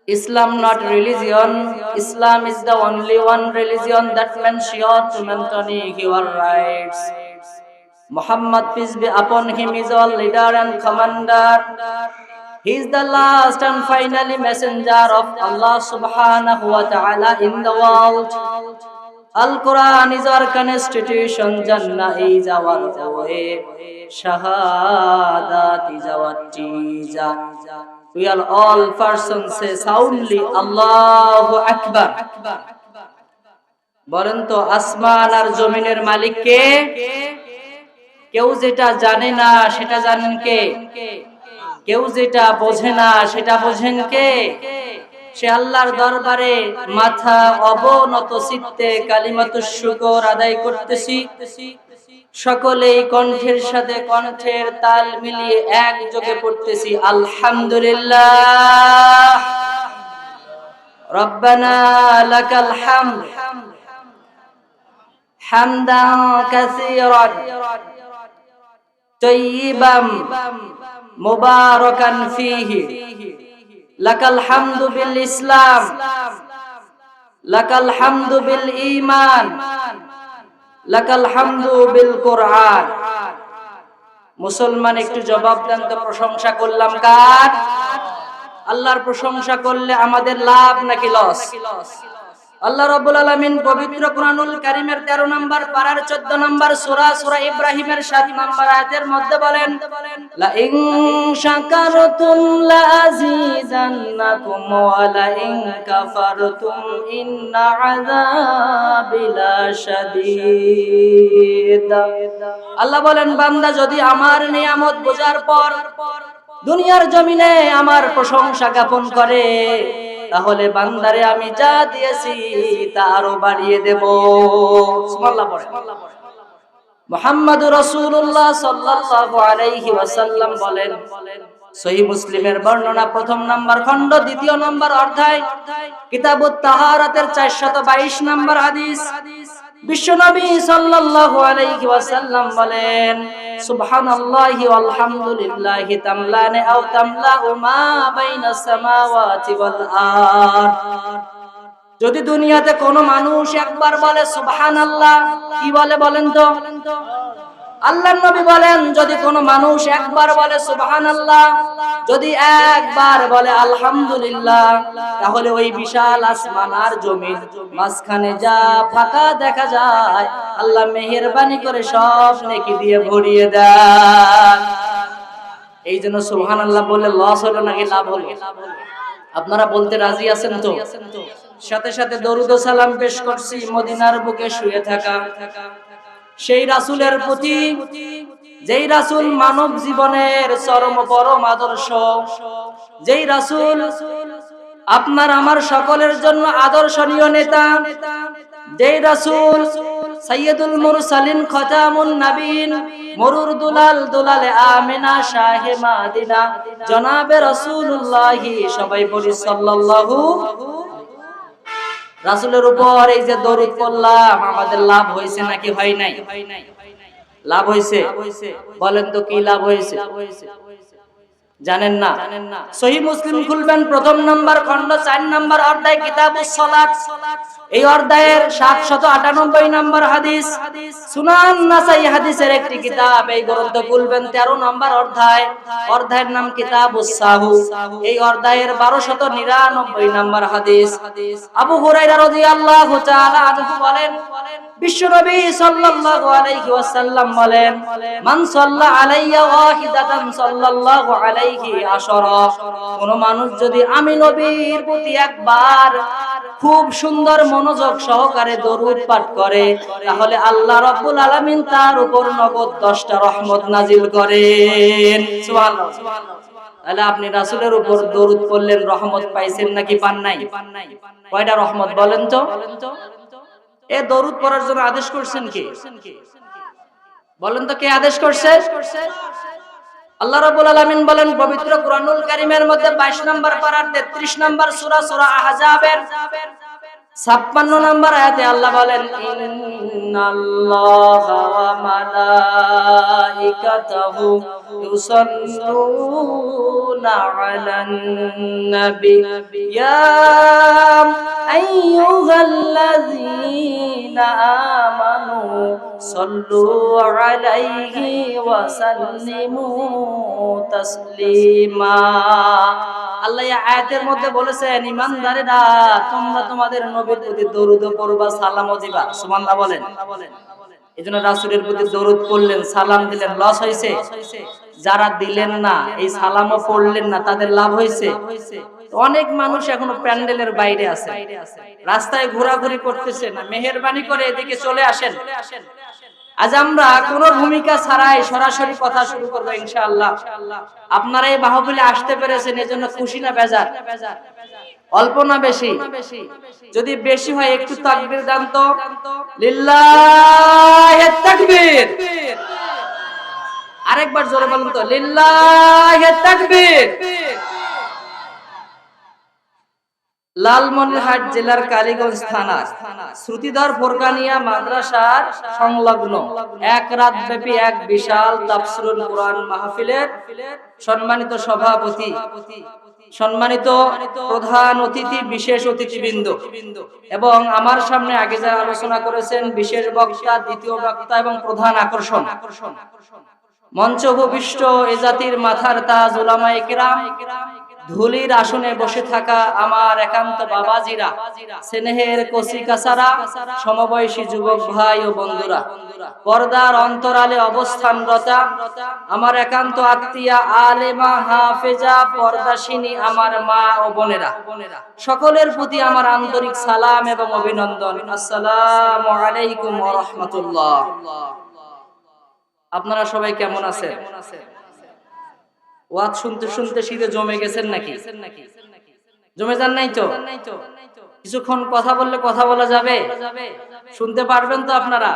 Islam not religion. Islam is the only one religion that makes sure to maintain your rights. Muhammad, peace be upon him, is our leader and commander. He is the last and finally messenger of Allah subhanahu wa ta'ala in the world. Al-Quran is our constitution, Jannah is our way, Shahadat is our teacher. We are all persons say soundly Allahu Akbar. বলেন তো আসমান আর জমিনের মালিক কে? কেউ যেটা জানে না সেটা জানেন কে? কেউ যেটা বোঝে না সেটা বোঝেন কে? সে আল্লাহর দরবারে মাথা অবনত চিত্তে কালিমাতুশ শুকর আদায় করতেছি। সকলেই কণ্ঠের সাথে কণ্ঠের তাল মিলিয়ে একযোগে পড়তেছি আলহামদুলিল্লাহ। রব্বানা লাকাল হামদ হামদান কাসীরান তাইয়িবান মুবারাকান ফীহি লাকাল হামদু বিল ইসলাম লাকাল হামদু বিল ঈমান লাকাল হামদু বিল কোরআন। মুসলমান একটু জবাব দেন তো, প্রশংসা করলাম কার? আল্লাহর প্রশংসা করলে আমাদের লাভ নাকি লস? আল্লাহ রাব্বুল আলামিন পবিত্র কোরআনুল কারীমের 13 নম্বর পারার 14 নম্বর সূরা সূরা ইব্রাহিমের 7 নম্বর আয়াতের মধ্যে বলেন, লা ইন শাকারতুম লা আযীদান্নাকুম ওয়া লা ইন কাফারতুম ইন্না আযাবি লাশাদীদ। আল্লাহ বলেন, বান্দা যদি আমার নিয়ামত বোঝার পর দুনিয়ার জমিনে আমার প্রশংসা জ্ঞাপন করে, তাহলে বান্দারে আমি যা দিয়েছি তা আরো বাড়িয়ে দেব। সুবহানাল্লাহ পড়ে। মুহাম্মাদুর রাসূলুল্লাহ সাল্লাল্লাহু আলাইহি ওয়াসাল্লাম বলেন, সহিহ মুসলিমের বর্ণনা, 1 নম্বর খণ্ড 2 নম্বর অধ্যায়, কিতাবুত তাহারাতের 422 নম্বর হাদিস। বিশ্বনবী সাল্লাল্লাহু আলাইহি ওয়াসাল্লাম বলেন, সুবহানাল্লাহি ওয়াল হামদুলিল্লাহি তামলানে আও তামলাউ মা বাইনাস সামাওয়াতি ওয়াল আরদ। যদি দুনিয়াতে কোনো মানুষ একবার বলে সুবহানাল্লাহ, কি বলে বলেন তো? আল্লাহর নবী বলেন, যদি কোনো মানুষ একবার বলে সুবহানাল্লাহ, যদি একবার বলে আলহামদুলিল্লাহ, তাহলে ওই বিশাল আসমান আর জমিন মাঝখানে যা ফাঁকা দেখা যায়, আল্লাহ মেহেরবানি করে সব নেকি দিয়ে ভরিয়ে দেন। এই জন্য সুবহানাল্লাহ বলে লস হলো নাকি লাভ হলো? আপনারা বলতে রাজি আছেন তো? সাথে সাথে দরুদ ও সালাম পেশ করছি মদিনার বুকে শুয়ে থাকা সেই রাসূলের প্রতি, যেই রাসূল মানব জীবনের চরম পরম আদর্শ, যেই রাসূল আপনার আমার সকলের জন্য আদর্শনীয় নেতা, যেই রাসূল সাইয়্যিদুল মুরসালিন খাতামুন নবীন মরুর দুলাল দুলালে আমিনা শাহে মাদিনা জনাবে রাসূলুল্লাহ, সবাই বলি সাল্লাল্লাহু। রাসূলের উপর এই যে দরুদ পড়লাম, আমাদের লাভ হয়েছে নাকি হয় নাই? লাভ হয়েছে। বলেন তো কি লাভ হয়েছে? জানেন না? সহিহ মুসলিম খুলবেন, 1 নম্বর খণ্ড 4 নম্বর অধ্যায়, কিতাবুস সালাত। এই অধ্যায়ের 798 নম্বর হাদিস। সুনান নাসাই হাদিসের একটি কিতাব, এই গ্রন্থ খুলবেন 13 নম্বর অধ্যায়, অধ্যায়ের নাম কিতাবুস সাহু। এই অধ্যায়ের 1299 নম্বর হাদিস। আবু হুরায়রা রাদিয়াল্লাহু তাআলা আনহু বলেন, বিশ্বনবী সাল্লাল্লাহু আলাইহি ওয়াসাল্লাম বলেন, মান সাল্লা আলাইয়া ওয়াহিদাতান সাল্লাল্লাহু আলাইহি আশরা। কোন মানুষ যদি আমি নবীর প্রতি একবার খুব সুন্দর মনোযোগ সহকারে দরুদ পাঠ করে, তাহলে আল্লাহ রাব্বুল আলামিন তার উপর নগদ 10টা রহমত নাজিল করেন। সুবহানাল্লাহ। তাহলে আপনি রাসূলের উপর দরুদ পড়লেন, রহমত পাইছেন নাকি পান নাই? কয়টা রহমত বলেন তো? এ দরুদ পড়ার জন্য আদেশ করছেন কে? বলেন তো কে আদেশ করছে? আল্লাহ রাব্বুল আলামিন বলেন পবিত্র কোরআনুল কারীমের মধ্যে 22 নম্বর পারার 33 নম্বর সূরা সূরা আহজাবের 56 নম্বর আয়াতে আল্লাহ বলেন ইন্নাল্লাহা ওয়া মালাইকাতাহু ইউসাল্লুনা আলান নবী ইয়া আইয়ুহাল্লাযীনা আমানু সাল্লু আলাইহি ওয়া সাল্লিমু তাসলিমা। আল্লাহ এই আয়াতের মধ্যে বলেছেন ঈমানদারেরা তোমরা তোমাদের নবীর প্রতি দরুদ পড়বা, সালামও দিবা। সুবহানাল্লাহ বলেন। এজন্য রাসূলের প্রতি দরুদ পড়লেন, সালাম দিলেন, লস হইছে? যারা দিলেন না, এই সালামও পড়লেন না, তাদের লাভ হইছে? অনেক মানুষ এখনো প্যান্ডেলের বাইরে আছে, রাস্তায় ঘোরাঘুরি করতেছে না। মেহেরবানি করে এদিকে চলে আসেন। আজ আমরা কোনো ভূমিকা ছাড়াই সরাসরি কথা শুরু করবো ইনশাআল্লাহ। আপনারা এই মাহফিলে আসতে পেরেছেন, এজন্য খুশি না বেজার? অল্প না বেশি? যদি বেশি হয় একটু তাকবীর দান তো। লিল্লাহিত তাকবীর। আরেকবার জোরে বলুন তো, লিল্লাহিত তাকবীর। লালমনিরহাট জেলার কালীগঞ্জ থানা শ্রুতিধর ফোরকানিয়া মাদ্রাসার সংলগ্ন এক রাত ব্যাপী এক বিশাল তাফসীরুল কোরআন মাহফিলের সম্মানিত সভাপতি, সম্মানিত প্রধান অতিথি, বিশেষ অতিথিবৃন্দ এবং আমার সামনে আগে যারা আলোচনা করেছেন বিশেষ বক্তা, দ্বিতীয় বক্তা এবং প্রধান আকর্ষণ, মঞ্চ উপবিষ্ট এ জাতির মাথার তাজ উলামায়ে কেরাম, ধুলির আসনে বসে থাকা আমার একান্ত বাবাজিরা, স্নেহের কচি কাচারা, সমবয়সী যুবক ভাই ও বন্ধুরা, পর্দার অন্তরালে অবস্থানরতা আমার একান্ত আত্মীয়া, আলেমা, হাফেজা, পর্দাশিনী আমার মা ও বোনেরা, সকলের প্রতি আমার আন্তরিক সালাম এবং অভিনন্দন। আসসালামু আলাইকুম ওয়া রাহমাতুল্লাহ। আপনারা সবাই কেমন আছেন? ওয়াজ শুনতে শুনতে শীতে জমে গেছেন নাকি? জমে যান নাই তো? কিছুক্ষণ কথা বললে কথা বলা যাবে? শুনতে পারবেন তো আপনারা?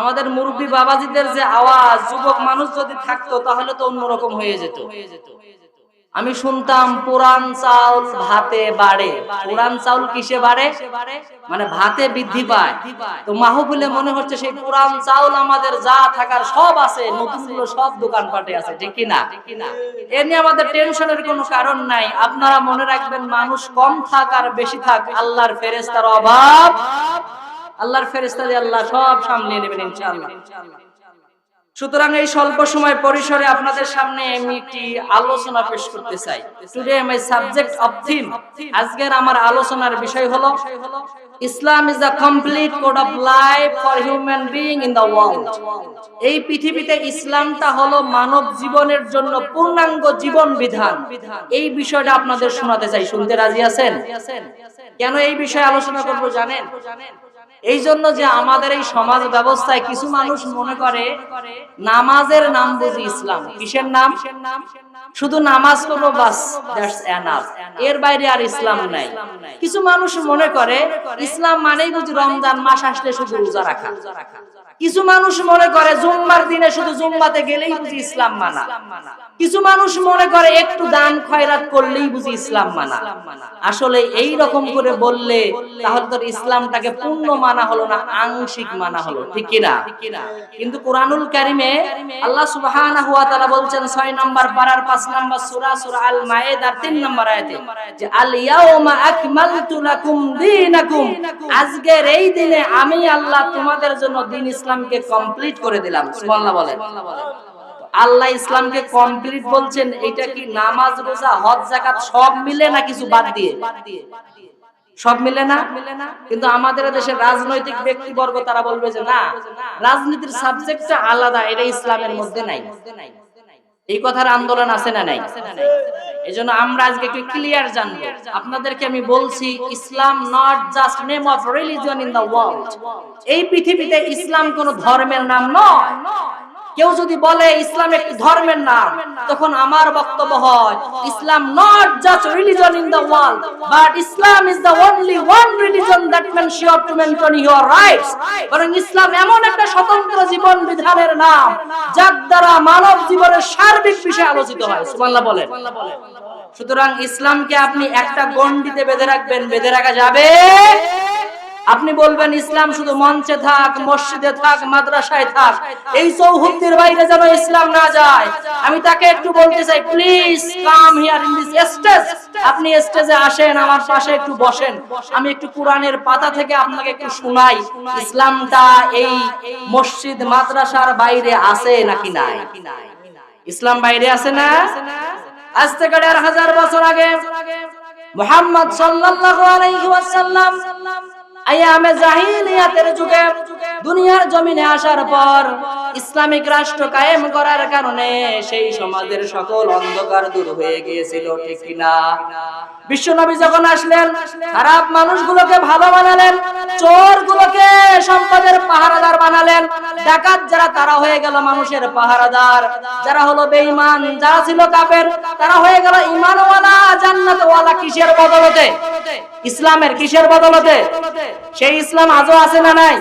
আমাদের মুরব্বী বাবাজিদের যে আওয়াজ, যুবক মানুষ যদি থাকতো তাহলে তো অন্যরকম হয়ে যেত। আমি শুনতাম পুরান চাউল ভাতে বাড়ে। পুরান চাউল কিসে বাড়ে? মানে ভাতে বৃদ্ধি পায়। তো মাহফিলে মনে হচ্ছে সেই পুরান চাউল আমাদের যা থাকার সব আছে, নতুনগুলো সব দোকানপাটে আছে, ঠিক কি না? এ নিয়ে আমাদের টেনশনের কোনো কারণ নাই। আপনারা মনে রাখবেন, মানুষ কম থাক আর বেশি থাক, আল্লাহর ফেরেশতার অভাব, আল্লাহর ফেরেশতা দিয়ে আল্লাহ সব সামলিয়ে নেবেন ইনশাআল্লাহ। সুতরাং এই স্বল্প সময় পরিসরে আপনাদের সামনে আমি একটি আলোচনা পেশ করতে চাই। Today my subject of theme, আজকের আমার আলোচনার বিষয় হলো Islam is the complete code of life for human being in the world. এই পৃথিবীতে ইসলামটা হলো মানব জীবনের জন্য পূর্ণাঙ্গ জীবন বিধান। এই বিষয়টা আপনাদের শোনাতে চাই। শুনতে রাজি আছেন? কেন এই বিষয়ে আলোচনা করব জানেন? এই জন্য যে আমাদের এই সমাজ ব্যবস্থায় কিছু মানুষ মনে করে নামাজের নাম বুঝি ইসলাম। কিসের নাম? শুধু নামাজ পড়বো, বাস, দ্যাটস এনাফ, এর বাইরে আর ইসলাম নাই। কিছু মানুষ মনে করে ইসলাম মানেই বুঝি রমজান মাস আসলে শুধু রোজা রাখা। কিছু মানুষ মনে করে জুম্মার দিনে শুধু জুম্মাতে গেলেই বুঝি ইসলাম মানা। কিছু মানুষ মনে করে একটু দান খয়রাত করলেই বুঝি ইসলাম মানা। আসলে এই রকম করে বললে তাহলে তো ইসলামটাকে পূর্ণ মানা হলো না, আংশিক মানা হলো, ঠিক কি না? কিন্তু কুরআনুল কারীমে আল্লাহ সুবহানাহু ওয়া তাআলা বলছেন 6 নম্বর পারার 5 নম্বর সূরা, সূরা আল মায়েদার 3 নম্বর আয়াতে যে আল ইয়াউমা আকমালতু লাকুম দীনাকুম, আজকের এই দিনে আমি আল্লাহ তোমাদের জন্য দ্বীন ইসলামকে কমপ্লিট করে দিলাম। সুবহানাল্লাহ বলেন। আল্লাহ ইসলামকে কমপ্লিট বলছেন, এটা কি নামাজ, রোজা, হজ, যাকাত সব মিলে না কিছু বাদ দিয়ে? সব মিলে না। কিন্তু আমাদের দেশের রাজনৈতিক ব্যক্তিবর্গ তারা বলবে যে না, রাজনীতির সাবজেক্টটা আলাদা, এটা ইসলামের মধ্যে নাই। এই কথার আন্দোলন আছে না নাই? এজন্য আমরা আজকে একটু ক্লিয়ার জানবো। আপনাদেরকে আমি বলছি, Islam not just name of religion in the world. এই পৃথিবীতে ইসলাম কোন ধর্মের নাম নয়। কেউ যদি বলে ইসলাম একটি ধর্মের নাম, তখন আমার বক্তব্য হয় Islam not just religion in the world, but Islam is the only one religion that means sure to maintain your rights. বরং ইসলাম এমন একটা স্বতন্ত্র জীবন বিধানের নাম যার দ্বারা মানব জীবনের সার্বিক বিষয় আলোচিত হয়। সুবহানাল্লাহ বলেন। সুতরাং ইসলামকে আপনি একটা গণ্ডিতে বেঁধে রাখবেন, বেঁধে রাখা যাবে? আপনি বলবেন ইসলাম শুধু মঞ্চে থাক, মসজিদে থাক, মাদ্রাসায় থাক, এই চৌহদ্দির বাইরে যেন ইসলাম না যায়। আমি তাকে একটু বলতে চাই, please come here in this stage. আপনি স্টেজে আসেন, আমার পাশে একটু বসেন, আমি একটু কোরআনের পাতা থেকে আপনাকে একটু শোনাই ইসলামটা এই মসজিদ মাদ্রাসার বাইরে আছে নাকি নাই। ইসলাম বাইরে আছে না? আজ থেকে ১৫০০ বছর আগে মুহাম্মদ সাল্লাল্লাহু আলাইহি ওয়াসাল্লাম আয়ামে জাহিলিয়াতের যুগে দুনিয়ার জমিনে আসার পর ইসলামিক রাষ্ট্র কায়েম করার কারণে সেই সমাজের সকল অন্ধকার দূর হয়ে গিয়েছিল, ঠিক কিনা? বিশ্বনবী যখন আসলেন, খারাপ মানুষগুলোকে ভালো বানালেন, চোরগুলোকে সম্পদের পাহারাদার বানালেন, ডাকাত যারা তারা হয়ে গেল মানুষের পাহারাদার, যারা হলো বেঈমান, যারা ছিল কাফের তারা হয়ে গেল ঈমানওয়ালা, জান্নাতওয়ালা। কিসের বদলতে? ইসলামের কিসের বদলতে? সেই ইসলাম আজও আছে না নাই?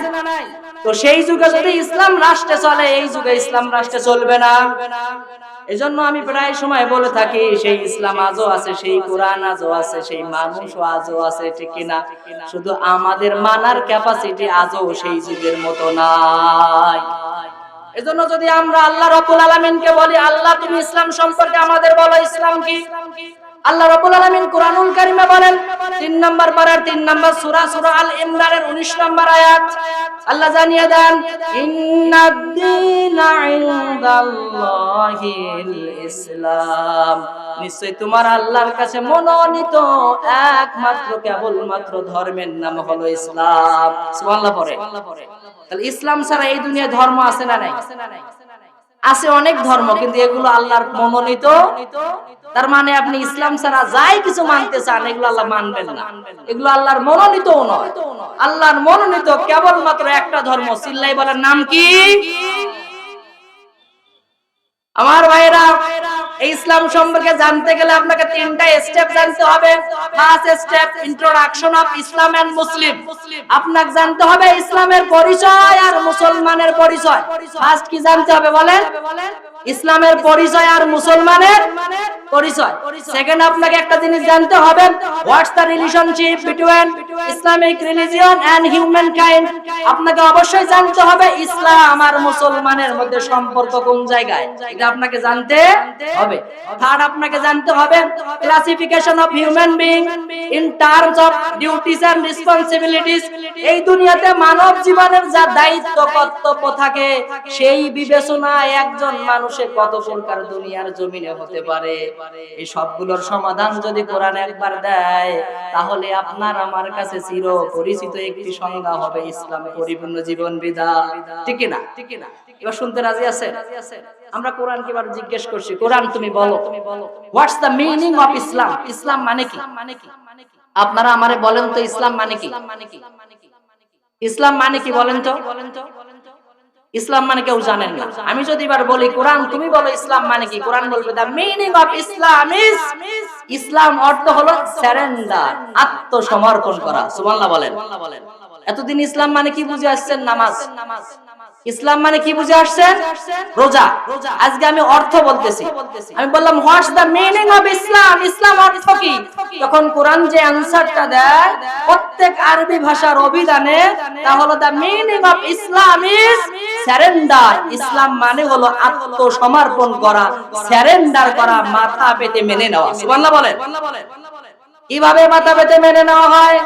তো সেই যুগে যদি ইসলাম রাষ্ট্রে চলে, এই যুগে ইসলাম রাষ্ট্রে চলবে না। এজন্য আমি প্রায় সময় বলে থাকি, সেই ইসলাম আজও আছে, সেই কোরআন আজও আছে, সেই মানুষও আজও আছে, ঠিক কিনা? শুধু আমাদের মানার ক্যাপাসিটি আজও সেই যুগের মতো নাই। এজন্য যদি আমরা আল্লাহ রাব্বুল আলামিনকে বলি, আল্লাহ তুমি ইসলাম সম্পর্কে আমাদের বলো, ইসলাম কি? আল্লাহ রাব্বুল আলামিন কুরআনুল কারীমে বলেন, ৩ নম্বর পারার ৩ নম্বর সূরা, সূরা আল ইমরানের ১৯ নম্বর আয়াত, আল্লাহ জানিয়ে দেন, ইন্নাদ-দীনা ইনদাল্লাহিল ইসলাম, নিশ্চয় তোমার আল্লাহর কাছে মনোনীত একমাত্র কেবলমাত্র ধর্মের নাম হলো ইসলাম। সুবহানাল্লাহ পড়ে। তাহলে ইসলাম ছাড়া এই দুনিয়ায় ধর্ম আছে না নাই? আছে অনেক ধর্ম, কিন্তু এগুলো আল্লাহর মনোনীত। তার মানে আপনি ইসলাম ছাড়া যাই কিছু মানতে চান, এগুলো আল্লাহ মানবেন না, এগুলো আল্লাহর মনোনীতও নয়। আল্লাহর মনোনীত কেবলমাত্র একটা ধর্ম, চিল্লাই বলার নাম কি? আমার ভাইরা, এই ইসলাম সম্পর্কে জানতে গেলে আপনাকে ৩টা স্টেপ জানতে হবে। First step, introduction of Islam and Muslim. আপনাকে জানতে হবে ইসলামের পরিচয় আর মুসলমানের পরিচয়। ফার্স্ট কি জানতে হবে বলেন? ইসলামের পরিচয় আর মুসলমানের পরিচয়। সেকেন্ড, আপনাকে একটা জিনিস জানতে হবে, what's the relationship between Islamic religion and human kind. আপনাকে অবশ্যই জানতে হবে ইসলাম আর মুসলমানের মধ্যে সম্পর্ক কোন জায়গায়, এটা আপনাকে জানতে হবে। থার্ড, আপনাকে জানতে হবে classification of human being in terms of duties and responsibilities. এই দুনিয়াতে মানব জীবনের যা দায়িত্ব কর্তব্য থাকে, সেই বিবেচনায় একজন মানুষের কত প্রকার দুনিয়ার জমিনে হতে পারে, এই সবগুলোর সমাধান যদি কোরআন একবার দেয়, তাহলে আপনার আমার কাছে চির পরিচিত একটি সংজ্ঞা হবে ইসলাম পরিপূর্ণ জীবন বিধান, ঠিক না? এবার শুনতে রাজি আছেন? আমরা কোরআনকে এবার জিজ্ঞেস করছি, কোরআন তুমি বলো, হোয়াটস দ্য মিনিং অফ ইসলাম? ইসলাম মানে কি? আপনারা আমারে বলেন তো, ইসলাম মানে কি? ইসলাম মানে কি বলেন তো? ইসলাম মানে কেউ জানেন না। আমি যদি এবার বলি, কোরআন তুমি বলো ইসলাম মানে কি? কোরআন বলবে, the meaning of Islam is, ইসলাম অর্থ হলো সারেন্ডার, আত্মসমর্পণ করা। সুবহানাল্লাহ বলেন। এতদিন ইসলাম মানে কি বুঝে আসছেন? নামাজ। ইসলাম মানে কি বুঝে আসছেন? রোজা। আজকে আমি অর্থ বলতেছি। আমি বললাম হোয়াটস দ্য মিনিং অফ ইসলাম? ইসলাম অর্থ কি? তখন কোরআন যে অ্যানসারটা দেয় প্রত্যেক আরবি ভাষার অভিধানে, তা হলো the meaning of Islam is surrender. ইসলাম মানে হলো আত্মসমর্পণ করা, সারেন্ডার করা, মাথা পেতে মেনে নেওয়া। সুবহানাল্লাহ বলেন। কিভাবে মাথা পেতে মেনে নেওয়া হয়?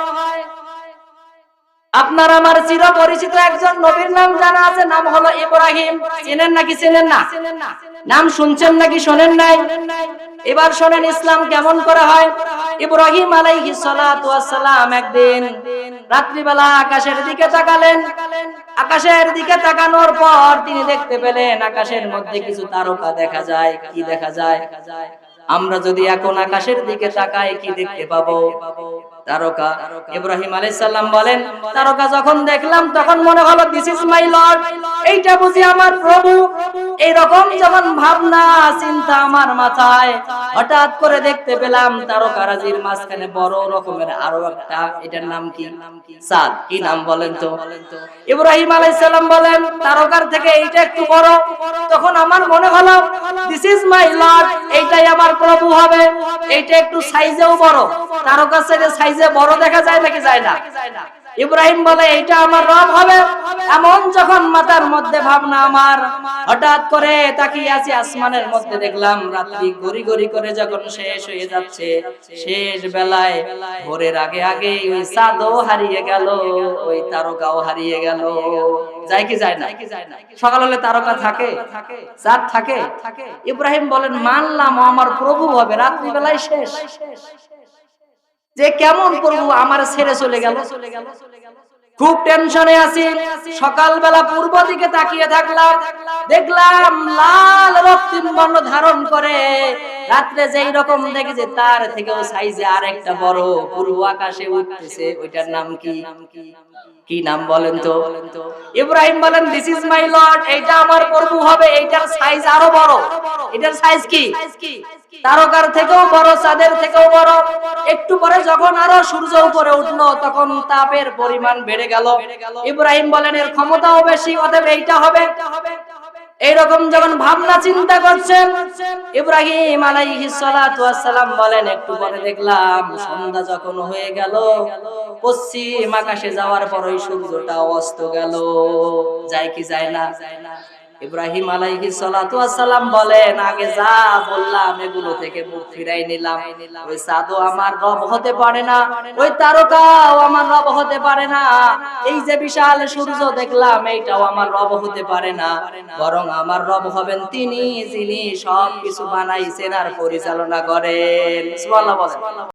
আপনার আমার চির পরিচিত একজন নবীর নাম জানা আছে, নাম হলো ইব্রাহিম। চেনেন নাকি চেনেন না? নাম শুনছেন নাকি শোনেন নাই? এবার শোনেন ইসলাম কেমন করে হয়। ইব্রাহিম আলাইহিস সালাতু ওয়াস সালাম একদিন রাত্রিবেলা আকাশের দিকে তাকালেন। আকাশের দিকে তাকানোর পর তিনি দেখতে পেলেন আকাশের মধ্যে কিছু তারকা দেখা যায়। কি দেখা যায়? আমরা যদি এখন আকাশের দিকে তাকাই, কি দেখতে পাবো? তারকা। ইব্রাহিম আলাইহিস সালাম বলেন, তারকা যখন দেখলাম তখন মনে হলো দিস ইজ মাই লর্ড, এইটা বুঝি আমার প্রভু। এইরকম যখন ভাবনা চিন্তা আমার মাথায়, হঠাৎ করে দেখতে পেলাম তারকারাজির মাঝখানে বড় রকমের আরো একটা, এটার নাম কি? চাঁদ। কি নাম বলেন তো? ইব্রাহিম আলাইহিস সালাম বলেন তারকার থেকে এইটা একটু বড়। তখন আমার মনে হলো দিস ইজ মাই লর্ড, এইটাই আমার প্রভু হবে। এইটা একটু সাইজেও বড়, তারকার সাইজে সাইজে বড় দেখা যায় নাকি যায় না? ইব্রাহিম বলে এইটা আমার রব হবে। এমন যখন মাথার মধ্যে ভাবনা আমার, হঠাৎ করে তাকিয়ে আছি আসমানের মধ্যে, দেখলাম রাত্রি গড়ি গড়ি করে যখন শেষ হয়ে যাচ্ছে, শেষ বেলায় ভোরের আগে আগে ওই চাঁদও হারিয়ে গেল, ওই তারকাও হারিয়ে গেল। যায় কি যায় না? সকাল হলে তারকা থাকে, চাঁদ থাকে। ইব্রাহিম বলেন মানলাম আমার প্রভু হবে, রাত্রি বেলায় শেষ। যে কেমন প্রভু আমার ছেড়ে চলে গেল। খুব টেনশনে আছি। সকালবেলা পূর্ব দিকে তাকিয়ে থাকলাম, দেখলাম লাল রক্তিম বর্ণ ধারণ করে রাত্রে যেই রকম দেখেছে তার থেকেও সাইজে আরেকটা বড় পূর্ব আকাশে উঠতেছে। ওইটার নাম কি? কি নাম বলেন তো? ইব্রাহিম বলেন দিস ইজ মাই লর্ড, এইটা আমার প্রভু হবে। এইটার সাইজ আরো বড়। এটার সাইজ কি? তারকার থেকেও বড়, চাঁদের থেকেও বড়। একটু পরে যখন আরো সূর্য উপরে উঠলো, তখন তাপের পরিমাণ বেড়ে গেল। ইব্রাহিম বলেন এর ক্ষমতাও বেশি, অতএব এইটা হবে। এইরকম যখন ভাবনা চিন্তা করছেন, ইব্রাহিম আলাইহিস সালাতু ওয়াস সালাম বলেন একটু পরে দেখলাম সন্ধ্যা যখন হয়ে গেল, পশ্চিম আকাশে যাওয়ার পর ওই সূর্যটা অস্ত গেল। যায় কি যায় না? ইব্রাহিম আলাইহিস সালাতু ওয়াস সালাম বলেন আগে যা বললাম এগুলো থেকে মুখ ফিরাই নিলাম। ওই চাঁদও আমার রব হতে পারে না, ওই তারকাও আমার রব হতে পারে না, এই যে বিশাল সূর্য দেখলাম এইটাও আমার রব হতে পারে না। বরং আমার রব হবেন তিনি, যিনি সবকিছু বানাইছেন আর পরিচালনা করেন। সুবহানাল্লাহ বলেন।